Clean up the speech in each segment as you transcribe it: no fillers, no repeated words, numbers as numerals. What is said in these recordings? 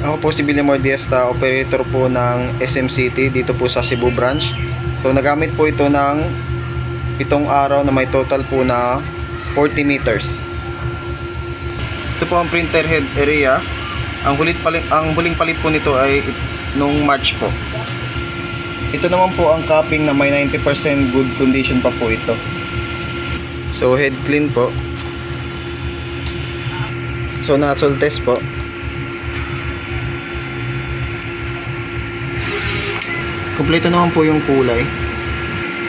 Ako po si Villamor Diasta, operator po ng SM City dito po sa Cebu branch. So nagamit po ito ng 7 araw na may total po na 40 meters. Ito po ang printer head area. Ang huling palit po nito ay nung March po. Ito naman po ang capping na may 90% good condition pa po ito. So head clean po. So nozzle test po. Kompleto naman po yung kulay.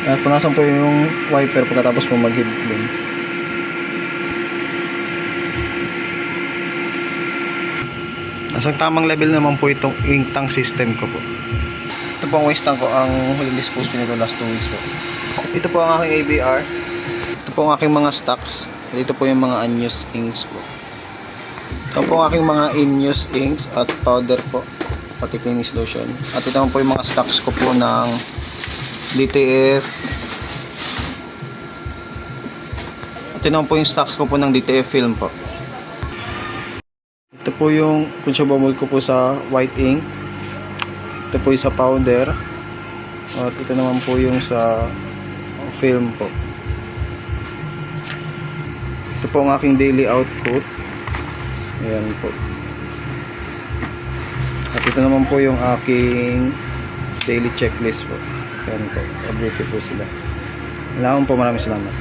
At punasan po yung wiper pagkatapos po mag-head clean. Nasa tamang level naman po itong ink tank system ko po. Ito po ang waste tank ko. Ang huling dispose ko nito last 2 weeks po. Ito po ang aking ABR. Ito po ang aking mga stocks. Dito po yung mga unused inks po. Ito po ang aking mga in-use inks at powder po. Pati cleaning solution. At ito naman po yung mga stocks ko po ng DTF. At ito naman po yung stocks ko po ng DTF film po. Ito po yung consumable ko po sa white ink. Ito po yung sa powder. At ito naman po yung sa film po. Ito po ang aking daily output. Ayan po. At ito naman po yung aking daily checklist po. Ayan po. Update po sila. Maraming salamat.